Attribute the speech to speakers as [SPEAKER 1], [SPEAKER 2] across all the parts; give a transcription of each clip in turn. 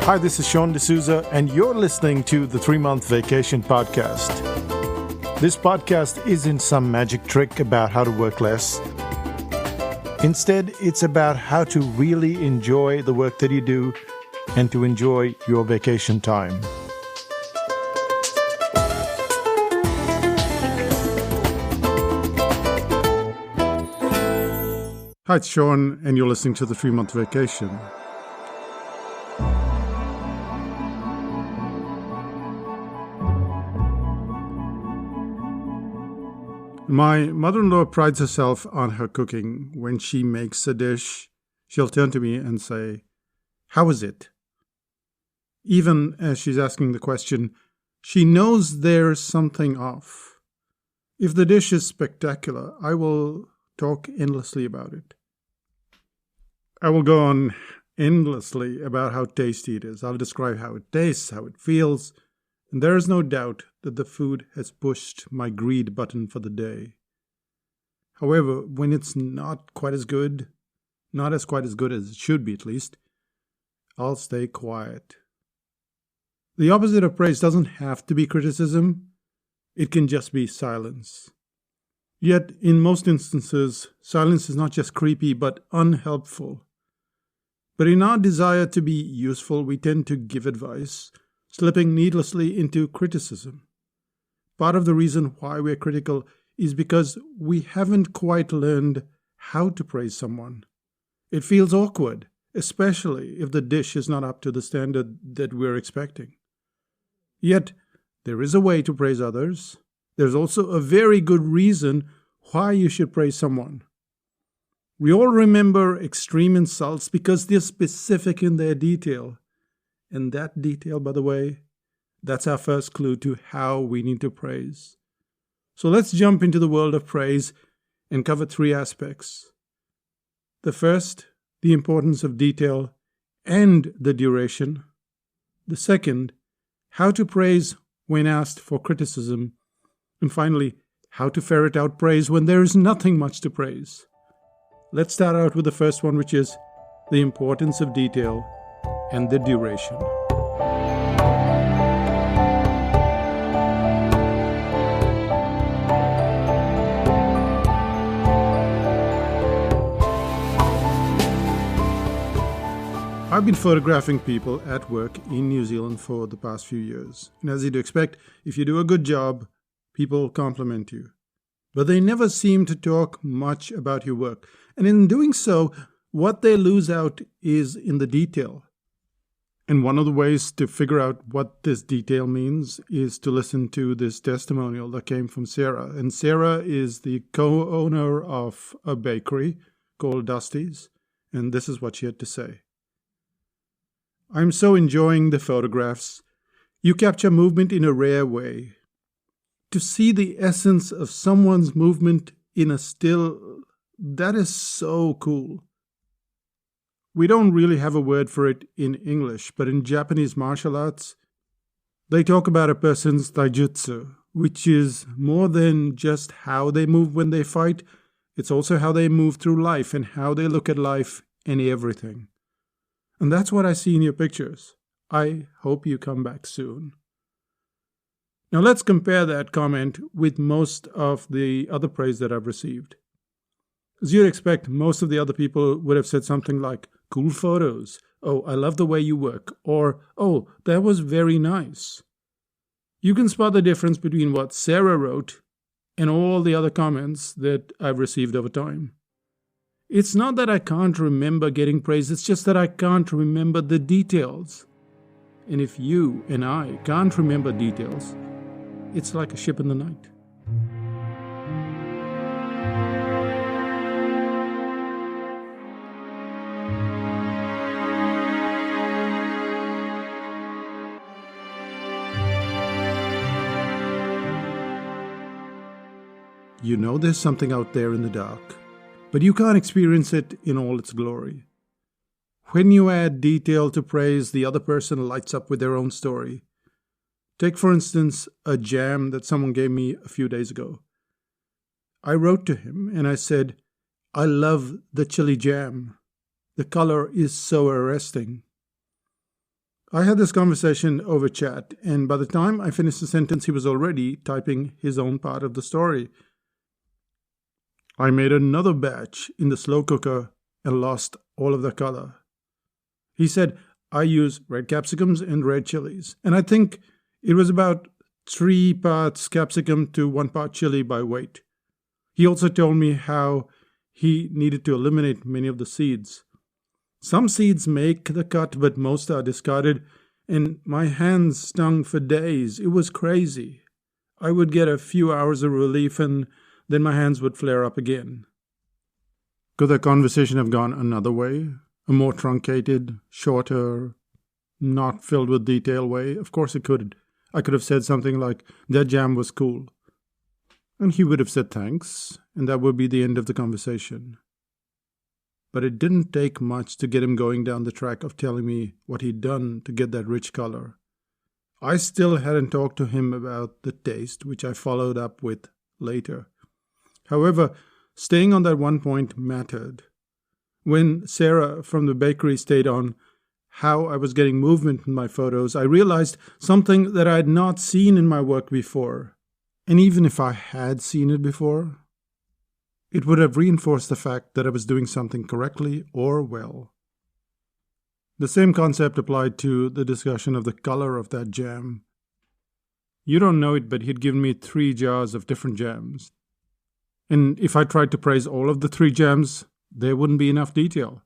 [SPEAKER 1] Hi, this is Sean D'Souza, and you're listening to the 3-Month Vacation Podcast. This podcast isn't some magic trick about how to work less. Instead, it's about how to really enjoy the work that you do and to enjoy your vacation time.
[SPEAKER 2] Hi, it's Sean, and you're listening to the 3-Month Vacation. My mother-in-law prides herself on her cooking. When she makes a dish, she'll turn to me and say, "How is it?" Even as she's asking the question, she knows there's something off. If the dish is spectacular, I will talk endlessly about it. I will go on endlessly about how tasty it is. I'll describe how it tastes, how it feels, and there is no doubt that the food has pushed my greed button for the day. However, when it's not quite as good as it should be at least, I'll stay quiet. The opposite of praise doesn't have to be criticism. It can just be silence. Yet, in most instances, silence is not just creepy but unhelpful. But in our desire to be useful, we tend to give advice, slipping needlessly into criticism. Part of the reason why we're critical is because we haven't quite learned how to praise someone. It feels awkward, especially if the dish is not up to the standard that we're expecting. Yet, there is a way to praise others. There's also a very good reason why you should praise someone. We all remember extreme insults because they're specific in their detail. And that detail, by the way, that's our first clue to how we need to praise. So let's jump into the world of praise and cover 3 aspects. The first, the importance of detail and the duration. The second, how to praise when asked for criticism. And finally, how to ferret out praise when there is nothing much to praise. Let's start out with the first one, which is the importance of detail and the duration. I've been photographing people at work in New Zealand for the past few years. And as you'd expect, if you do a good job, people compliment you. But they never seem to talk much about your work. And in doing so, what they lose out is in the detail. And one of the ways to figure out what this detail means is to listen to this testimonial that came from Sarah. And Sarah is the co-owner of a bakery called Dusty's. And this is what she had to say. "I'm so enjoying the photographs. You capture movement in a rare way. To see the essence of someone's movement in a still, that is so cool. We don't really have a word for it in English, but in Japanese martial arts, they talk about a person's taijutsu, which is more than just how they move when they fight. It's also how they move through life and how they look at life and everything. And that's what I see in your pictures. I hope you come back soon." Now let's compare that comment with most of the other praise that I've received. As you'd expect, most of the other people would have said something like, "Cool photos," "Oh, I love the way you work," or "Oh, that was very nice." You can spot the difference between what Sarah wrote and all the other comments that I've received over time. It's not that I can't remember getting praise, it's just that I can't remember the details. And if you and I can't remember details, it's like a ship in the night. You know there's something out there in the dark, but you can't experience it in all its glory. When you add detail to praise, the other person lights up with their own story. Take, for instance, a jam that someone gave me a few days ago. I wrote to him and I said, "I love the chili jam. The color is so arresting." I had this conversation over chat, and by the time I finished the sentence, he was already typing his own part of the story. I made another batch in the slow cooker and lost all of the color. He said, I use red capsicums and red chilies, and I think it was about 3 parts capsicum to 1 part chili by weight. He also told me how he needed to eliminate many of the seeds. Some seeds make the cut, but most are discarded, and my hands stung for days. It was crazy. I would get a few hours of relief, and then my hands would flare up again. Could the conversation have gone another way? A more truncated, shorter, not filled with detail way? Of course it could. I could have said something like, that jam was cool. And he would have said thanks, and that would be the end of the conversation. But it didn't take much to get him going down the track of telling me what he'd done to get that rich color. I still hadn't talked to him about the taste, which I followed up with later. However, staying on that one point mattered. When Sarah from the bakery stayed on how I was getting movement in my photos, I realized something that I had not seen in my work before. And even if I had seen it before, it would have reinforced the fact that I was doing something correctly or well. The same concept applied to the discussion of the color of that jam. You don't know it, but he'd given me 3 jars of different jams. And if I tried to praise all of the 3 jams, there wouldn't be enough detail.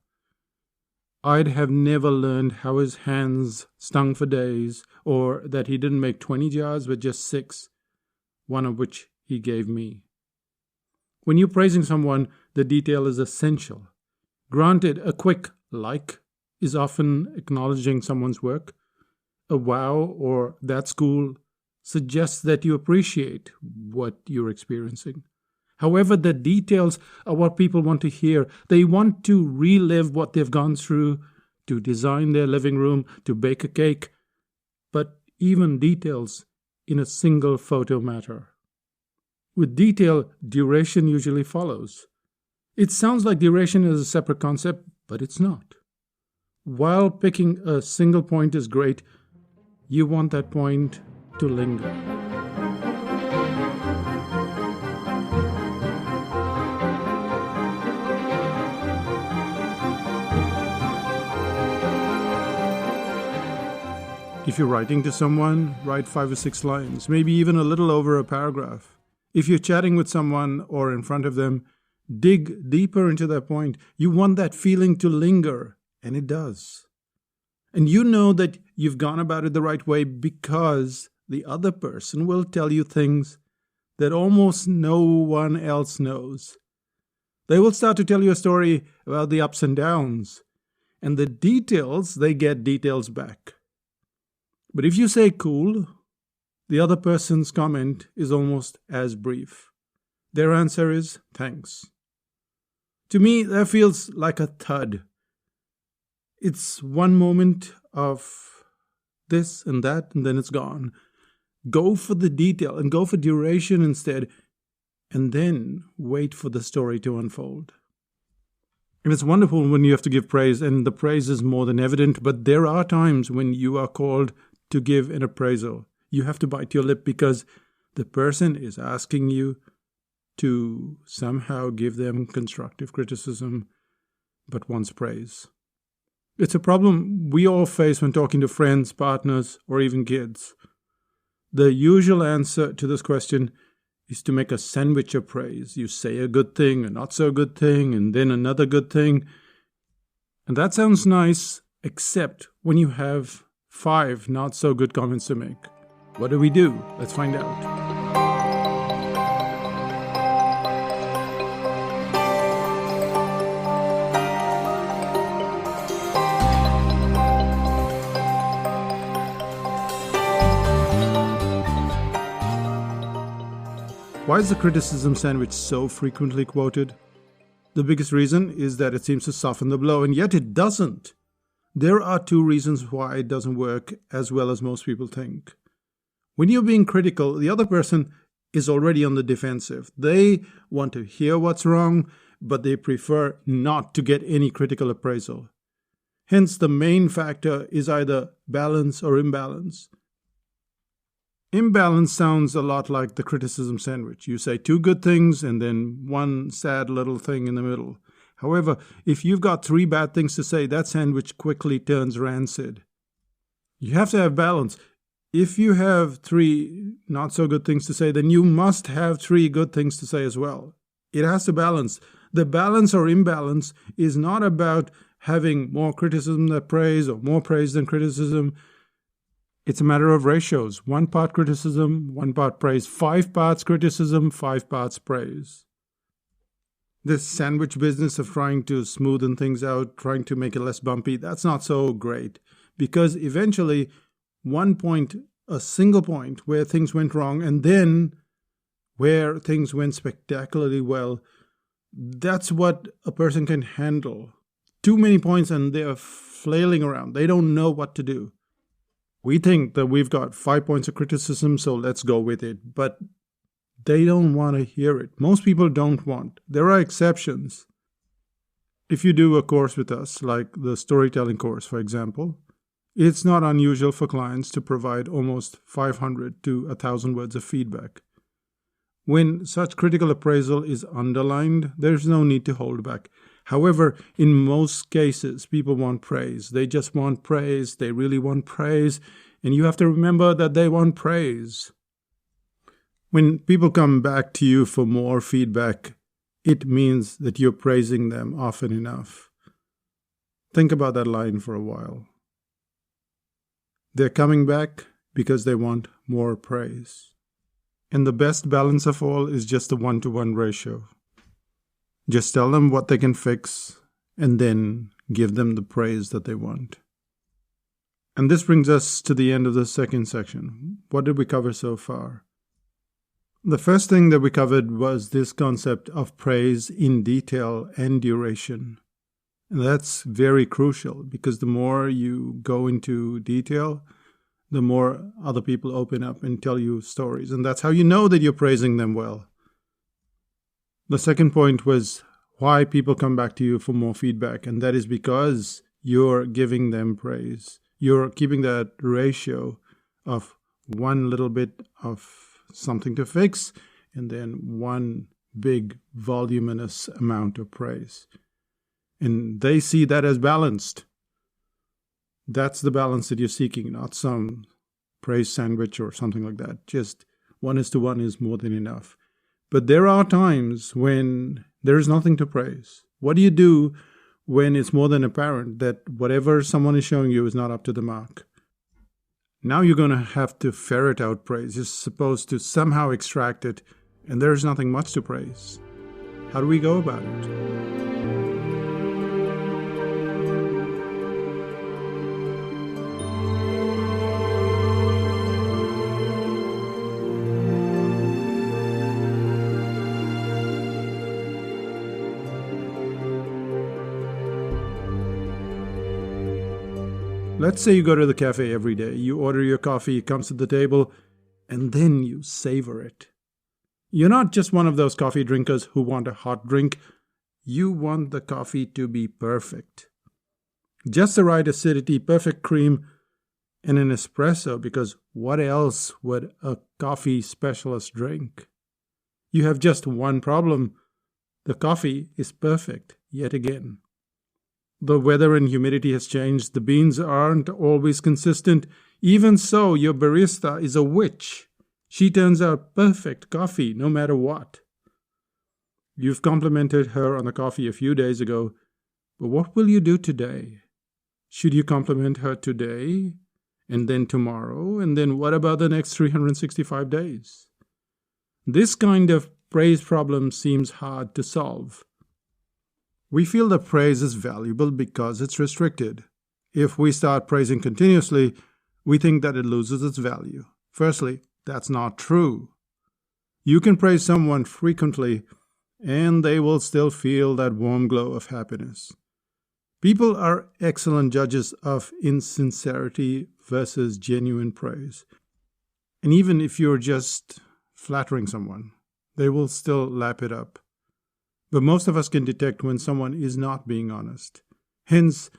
[SPEAKER 2] I'd have never learned how his hands stung for days, or that he didn't make 20 jars but just 6, one of which he gave me. When you're praising someone, the detail is essential. Granted, a quick like is often acknowledging someone's work. A wow or that's cool suggests that you appreciate what you're experiencing. However, the details are what people want to hear. They want to relive what they've gone through, to design their living room, to bake a cake. But even details in a single photo matter. With detail, duration usually follows. It sounds like duration is a separate concept, but it's not. While picking a single point is great, you want that point to linger. If you're writing to someone, write 5 or 6 lines, maybe even a little over a paragraph. If you're chatting with someone or in front of them, dig deeper into that point. You want that feeling to linger, and it does. And you know that you've gone about it the right way because the other person will tell you things that almost no one else knows. They will start to tell you a story about the ups and downs, and the details, they get details back. But if you say cool, the other person's comment is almost as brief. Their answer is thanks. To me, that feels like a thud. It's one moment of this and that, and then it's gone. Go for the detail and go for duration instead, and then wait for the story to unfold. And it's wonderful when you have to give praise, and the praise is more than evident, but there are times when you are called to give an appraisal. You have to bite your lip because the person is asking you to somehow give them constructive criticism, but wants praise. It's a problem we all face when talking to friends, partners, or even kids. The usual answer to this question is to make a sandwich of praise. You say a good thing, a not so good thing, and then another good thing. And that sounds nice, except when you have 5 not so good comments to make. What do we do? Let's find out. Why is the criticism sandwich so frequently quoted? The biggest reason is that it seems to soften the blow, and yet it doesn't. There are 2 reasons why it doesn't work as well as most people think. When you're being critical, the other person is already on the defensive. They want to hear what's wrong, but they prefer not to get any critical appraisal. Hence, the main factor is either balance or imbalance. Imbalance sounds a lot like the criticism sandwich. You say two good things and then one sad little thing in the middle. However, if you've got three bad things to say, that sandwich quickly turns rancid. You have to have balance. If you have three not so good things to say, then you must have three good things to say as well. It has to balance. The balance or imbalance is not about having more criticism than praise or more praise than criticism. It's a matter of ratios. 1 part criticism, 1 part praise. 5 parts criticism, 5 parts praise. This sandwich business of trying to smoothen things out, trying to make it less bumpy, that's not so great. Because eventually, one point, a single point where things went wrong, and then where things went spectacularly well, that's what a person can handle. Too many points and they're flailing around. They don't know what to do. We think that we've got 5 points of criticism, so let's go with it. But they don't want to hear it. Most people don't want. There are exceptions. If you do a course with us, like the storytelling course, for example, it's not unusual for clients to provide almost 500 to 1,000 words of feedback. When such critical appraisal is underlined, there's no need to hold back. However, in most cases, people want praise. They just want praise. They really want praise. And you have to remember that they want praise. When people come back to you for more feedback, it means that you're praising them often enough. Think about that line for a while. They're coming back because they want more praise. And the best balance of all is just a 1-to-1 ratio. Just tell them what they can fix and then give them the praise that they want. And this brings us to the end of the second section. What did we cover so far? The first thing that we covered was this concept of praise in detail and duration. And that's very crucial because the more you go into detail, the more other people open up and tell you stories. And that's how you know that you're praising them well. The second point was why people come back to you for more feedback. And that is because you're giving them praise. You're keeping that ratio of one little bit of something to fix and then one big voluminous amount of praise. And they see that as balanced. That's the balance that you're seeking, not some praise sandwich or something like that. Just 1:1 is more than enough. But there are times when there is nothing to praise. What do you do when it's more than apparent that whatever someone is showing you is not up to the mark? Now you're going to have to ferret out praise. You're supposed to somehow extract it, and there's nothing much to praise. How do we go about it? Let's say you go to the cafe every day. You order your coffee, it comes to the table, and then you savor it. You're not just one of those coffee drinkers who want a hot drink. You want the coffee to be perfect. Just the right acidity, perfect cream, and an espresso, because what else would a coffee specialist drink? You have just one problem. The coffee is perfect, yet again. The weather and humidity has changed. The beans aren't always consistent. Even so, your barista is a witch. She turns out perfect coffee no matter what. You've complimented her on the coffee a few days ago, but what will you do today? Should you compliment her today, and then tomorrow, and then what about the next 365 days? This kind of praise problem seems hard to solve. We feel that praise is valuable because it's restricted. If we start praising continuously, we think that it loses its value. Firstly, that's not true. You can praise someone frequently, and they will still feel that warm glow of happiness. People are excellent judges of insincerity versus genuine praise. And even if you're just flattering someone, they will still lap it up. But most of us can detect when someone is not being honest. Hence,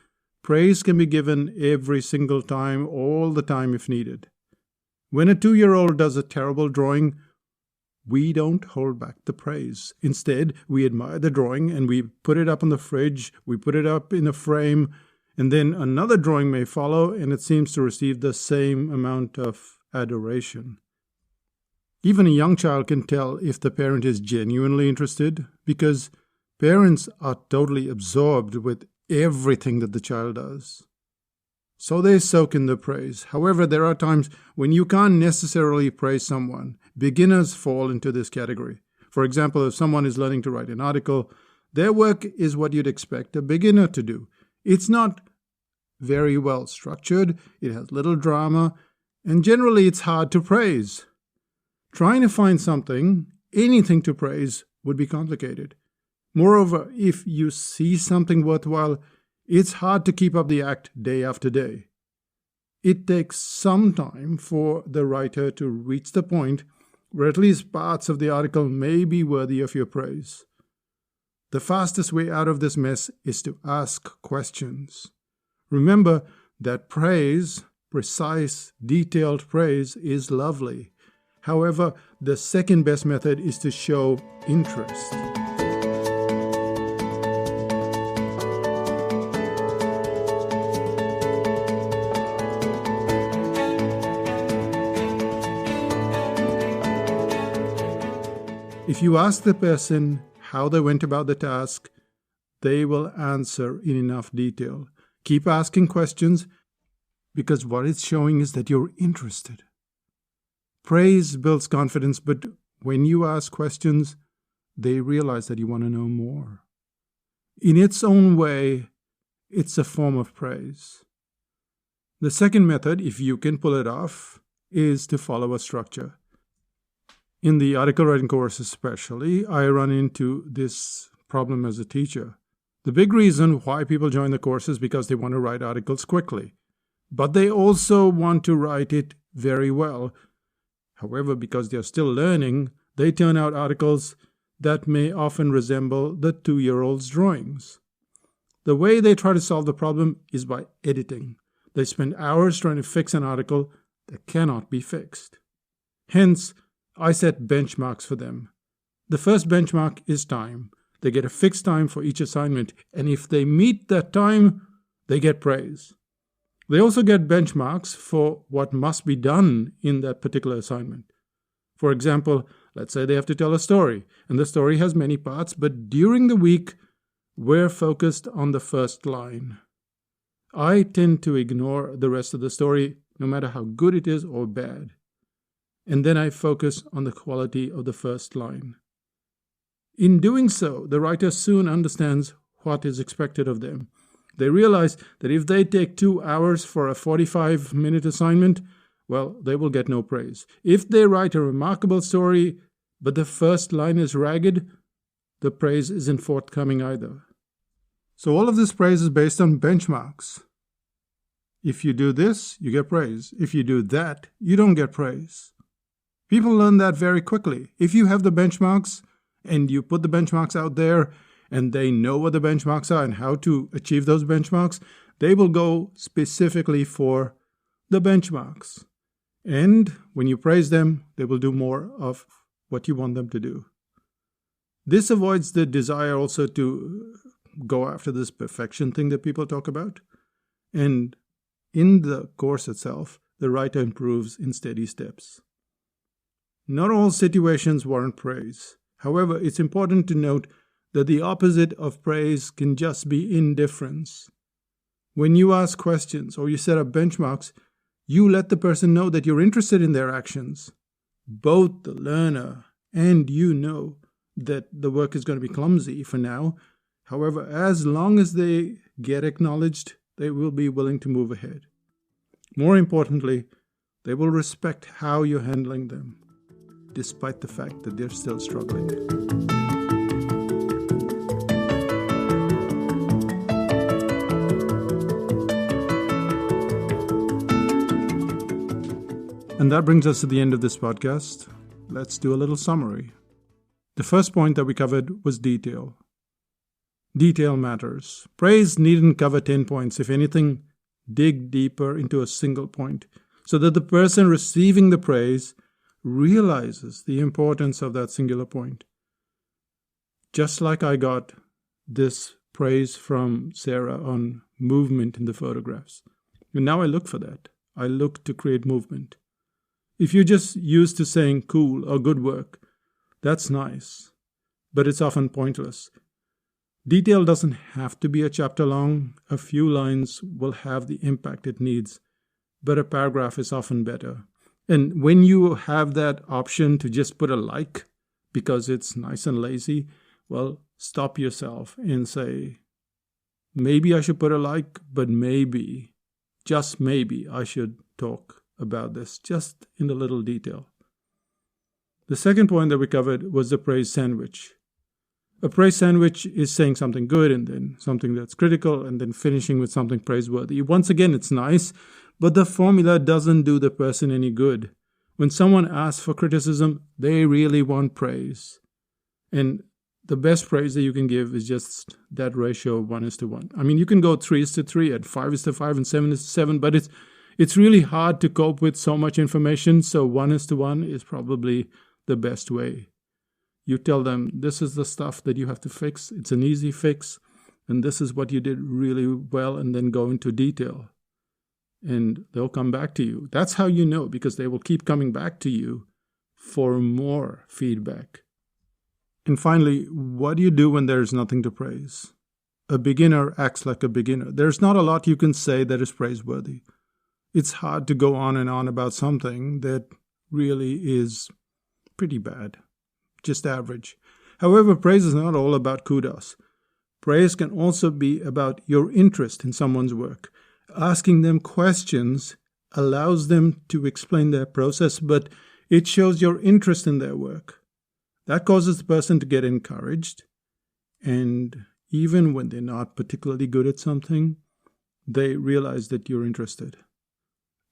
[SPEAKER 2] Praise can be given every single time, all the time if needed. When a 2-year-old does a terrible drawing, we don't hold back the praise. Instead, we admire the drawing and we put it up on the fridge, we put it up in a frame, and then another drawing may follow and it seems to receive the same amount of adoration. Even a young child can tell if the parent is genuinely interested because parents are totally absorbed with everything that the child does. So they soak in the praise. However, there are times when you can't necessarily praise someone. Beginners fall into this category. For example, if someone is learning to write an article, their work is what you'd expect a beginner to do. It's not very well structured, it has little drama, and generally it's hard to praise. Trying to find something, anything to praise, would be complicated. Moreover, if you see something worthwhile, it's hard to keep up the act day after day. It takes some time for the writer to reach the point where at least parts of the article may be worthy of your praise. The fastest way out of this mess is to ask questions. Remember that praise, precise, detailed praise, is lovely. However, the second best method is to show interest. If you ask the person how they went about the task, they will answer in enough detail. Keep asking questions because what it's showing is that you're interested. Praise builds confidence, but when you ask questions, they realize that you want to know more. In its own way, it's a form of praise. The second method, if you can pull it off, is to follow a structure. In the article writing course especially, I run into this problem as a teacher. The big reason why people join the course is because they want to write articles quickly. But they also want to write it very well. However, because they're still learning, they turn out articles that may often resemble the 2-year-old's drawings. The way they try to solve the problem is by editing. They spend hours trying to fix an article that cannot be fixed. Hence, I set benchmarks for them. The first benchmark is time. They get a fixed time for each assignment, and if they meet that time, they get praise. They also get benchmarks for what must be done in that particular assignment. For example, let's say they have to tell a story, and the story has many parts, but during the week, we're focused on the first line. I tend to ignore the rest of the story, no matter how good it is or bad. And then I focus on the quality of the first line. In doing so, the writer soon understands what is expected of them. They realize that if they take 2 hours for a 45-minute assignment, well, they will get no praise. If they write a remarkable story, but the first line is ragged, the praise isn't forthcoming either. So all of this praise is based on benchmarks. If you do this, you get praise. If you do that, you don't get praise. People learn that very quickly. If you have the benchmarks and you put the benchmarks out there and they know what the benchmarks are and how to achieve those benchmarks, they will go specifically for the benchmarks. And when you praise them, they will do more of what you want them to do. This avoids the desire also to go after this perfection thing that people talk about. And in the course itself, the writer improves in steady steps. Not all situations warrant praise. However, it's important to note that the opposite of praise can just be indifference. When you ask questions or you set up benchmarks, you let the person know that you're interested in their actions. Both the learner and you know that the work is going to be clumsy for now. However, as long as they get acknowledged, they will be willing to move ahead. More importantly, they will respect how you're handling them, despite the fact that they're still struggling. And that brings us to the end of this podcast. Let's do a little summary. The first point that we covered was detail. Detail matters. Praise needn't cover 10 points. If anything, dig deeper into a single point so that the person receiving the praise realizes the importance of that singular point. Just like I got this praise from Sarah on movement in the photographs. And now I look for that. I look to create movement. If you're just used to saying cool or good work, that's nice, but it's often pointless. Detail doesn't have to be a chapter long. A few lines will have the impact it needs, but a paragraph is often better. And when you have that option to just put a like because it's nice and lazy, well, stop yourself and say, maybe I should put a like, but maybe, just maybe, I should talk about this just in a little detail. The second point that we covered was the praise sandwich. A praise sandwich is saying something good and then something that's critical and then finishing with something praiseworthy. Once again, it's nice, but the formula doesn't do the person any good. When someone asks for criticism, they really want praise. And the best praise that you can give is just that ratio of 1:1. I mean, you can go 3:3 and 5:5 and 7:7, but it's really hard to cope with so much information, so 1:1 is probably the best way. You tell them, this is the stuff that you have to fix. It's an easy fix. And this is what you did really well, and then go into detail. And they'll come back to you. That's how you know, because they will keep coming back to you for more feedback. And finally, what do you do when there's nothing to praise? A beginner acts like a beginner. There's not a lot you can say that is praiseworthy. It's hard to go on and on about something that really is pretty bad. Just average. However, praise is not all about kudos. Praise can also be about your interest in someone's work. Asking them questions allows them to explain their process, but it shows your interest in their work. That causes the person to get encouraged, and even when they're not particularly good at something, they realize that you're interested.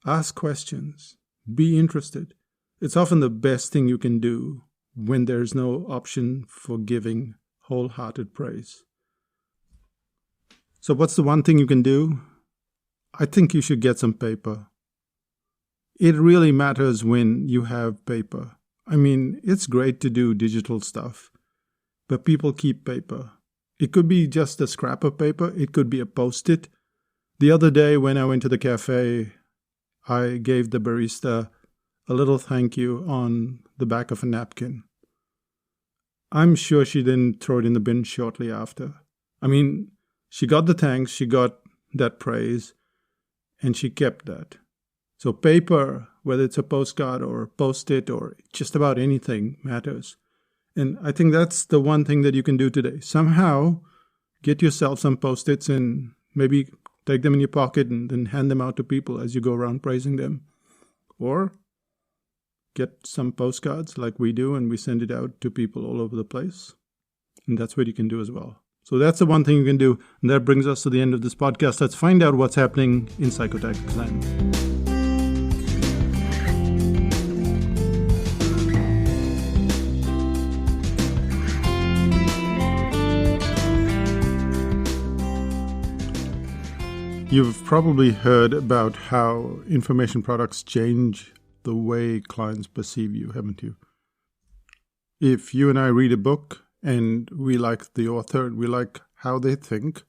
[SPEAKER 2] Ask questions. Be interested. It's often the best thing you can do when there's no option for giving wholehearted praise. So what's the one thing you can do? I think you should get some paper. It really matters when you have paper. I mean, it's great to do digital stuff, but people keep paper. It could be just a scrap of paper. It could be a Post-it. The other day when I went to the cafe, I gave the barista a little thank you on the back of a napkin. I'm sure she didn't throw it in the bin shortly after. I mean, she got the thanks, she got that praise, and she kept that. So paper, whether it's a postcard or a Post-it or just about anything, matters. And I think that's the one thing that you can do today. Somehow get yourself some Post-its and maybe take them in your pocket and then hand them out to people as you go around praising them. Or get some postcards like we do, and we send it out to people all over the place. And that's what you can do as well. So that's the one thing you can do. And that brings us to the end of this podcast. Let's find out what's happening in Psychotactics Land. You've probably heard about how information products change the way clients perceive you, haven't you? If you and I read a book and we like the author and we like how they think,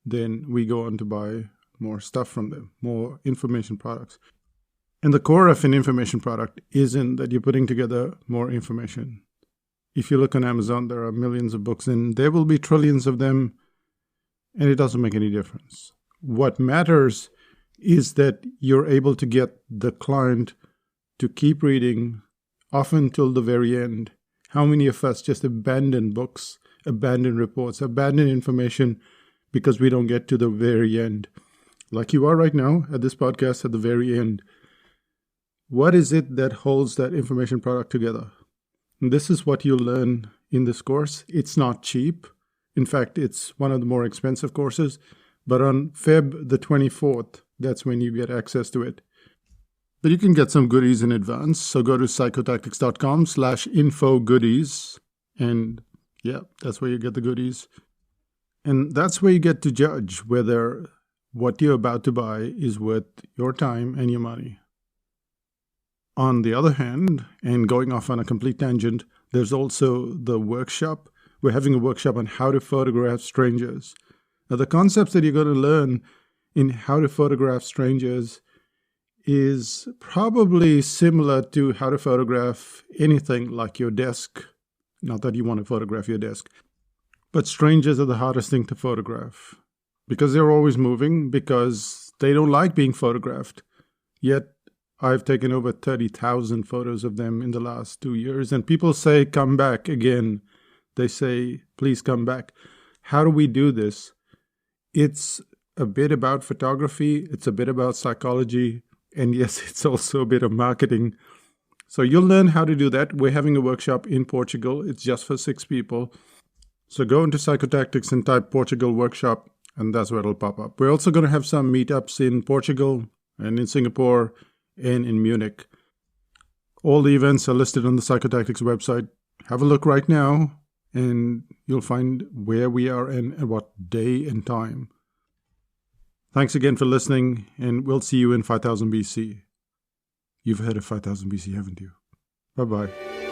[SPEAKER 2] then we go on to buy more stuff from them, more information products. And the core of an information product isn't that you're putting together more information. If you look on Amazon, there are millions of books and there will be trillions of them, and it doesn't make any difference. What matters is that you're able to get the client to keep reading, often till the very end. How many of us just abandon books, abandon reports, abandon information because we don't get to the very end? Like you are right now at this podcast at the very end. What is it that holds that information product together? And this is what you'll learn in this course. It's not cheap. In fact, it's one of the more expensive courses. But on Feb the 24th, that's when you get access to it. But you can get some goodies in advance. So go to psychotactics.com/info goodies. And yeah, that's where you get the goodies. And that's where you get to judge whether what you're about to buy is worth your time and your money. On the other hand, and going off on a complete tangent, there's also the workshop. We're having a workshop on how to photograph strangers. Now, the concepts that you're going to learn in how to photograph strangers is probably similar to how to photograph anything like your desk. Not that you want to photograph your desk, but strangers are the hardest thing to photograph because they're always moving, because they don't like being photographed. Yet, I've taken over 30,000 photos of them in the last 2 years, and people say, come back again. They say, please come back. How do we do this? It's a bit about photography. It's a bit about psychology. And yes, it's also a bit of marketing. So you'll learn how to do that. We're having a workshop in Portugal. It's just for 6 people. So go into Psychotactics and type Portugal workshop, and that's where it'll pop up. We're also going to have some meetups in Portugal and in Singapore and in Munich. All the events are listed on the Psychotactics website. Have a look right now, and you'll find where we are and at what day and time. Thanks again for listening, and we'll see you in 5000 BC. You've heard of 5000 BC, haven't you? Bye-bye.